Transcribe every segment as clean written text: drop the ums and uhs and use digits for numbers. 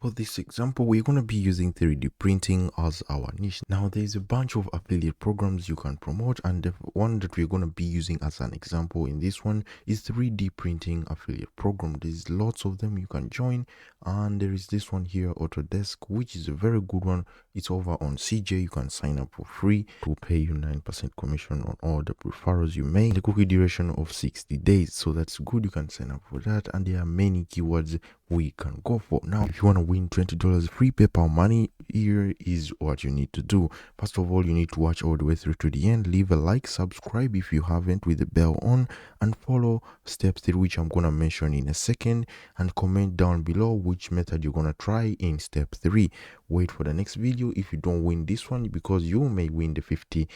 For this example, we're going to be using 3D printing as our niche. Now, there's a bunch of affiliate programs you can promote, and the one that we're going to be using as an example in this one is 3D printing affiliate program. There's lots of them you can join, and there is this one here, Autodesk, which is a very good one. It's over on CJ. You can sign up for free. It will pay you 9% commission on all the referrals you make. The cookie duration of 60 days, so that's good. You can sign up for that, and there are many keywords we can go for. Now, if you want to win $20 free PayPal money, here is what you need to do. First of all, you need to watch all the way through to the end. Leave a like, subscribe if you haven't with the bell on, and follow steps through which I'm going to mention in a second, and comment down below which method you're going to try in step 3. Wait for the next video if you don't win this one, because you may win the $50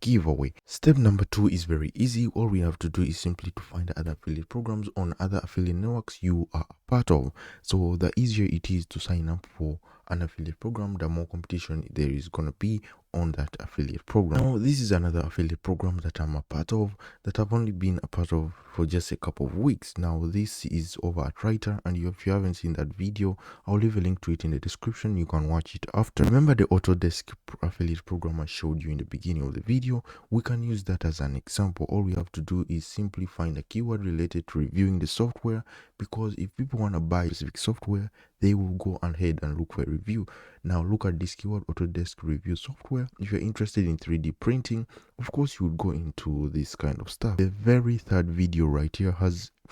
giveaway. Step number 2 is very easy. All we have to do is simply to find other affiliate programs on other affiliate networks you are a part of. So the easier it is to sign up for an affiliate program, the more competition there is going to be on that affiliate program. Now, this is another affiliate program that I'm a part of, that I've only been a part of for just a couple of weeks. Now, this is over at rytr, and if you haven't seen that video, I'll leave a link to it in the description. You can watch it after. Remember the Autodesk affiliate program I showed you in the beginning of the video? We can use that as an example. All we have to do is simply find a keyword related to reviewing the software, because if people want to buy specific software, they will go ahead and look for a review. Now, look at this keyword, Autodesk review software. If you're interested in 3D printing, of course you would go into this kind of stuff. The very third video right here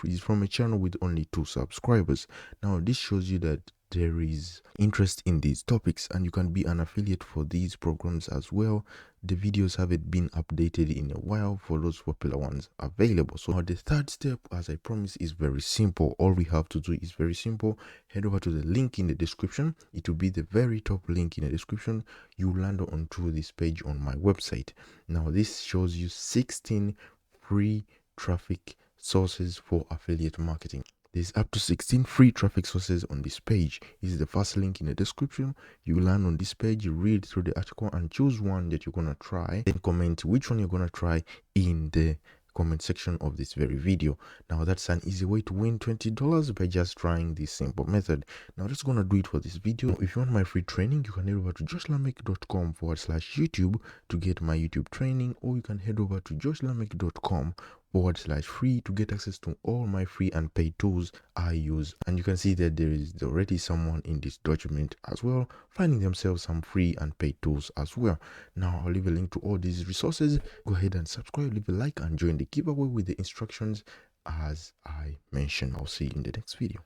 is from a channel with only 2 subscribers. Now, this shows you that there is interest in these topics, and you can be an affiliate for these programs as well. The videos haven't been updated in a while for those popular ones available. So now the third step, as I promised, is very simple. All we have to do is very simple. Head over to the link in the description. It will be the very top link in the description. You land onto this page on my website. Now, this shows you 16 free traffic sources for affiliate marketing. There's up to 16 free traffic sources on this page. This is the first link in the description. You land on this page, you read through the article, and choose one that you're gonna try. Then comment which one you're gonna try in the comment section of this very video. Now, that's an easy way to win $20 by just trying this simple method. Now, that's gonna do it for this video. If you want my free training, you can head over to joshlamech.com/YouTube to get my YouTube training, or you can head over to joshlamech.com/free to get access to all my free and paid tools I use. And you can see that there is already someone in this document as well finding themselves some free and paid tools as well. Now, I'll leave a link to all these resources. Go ahead and subscribe, leave a like, and join the giveaway with the instructions as I mentioned. I'll see you in the next video.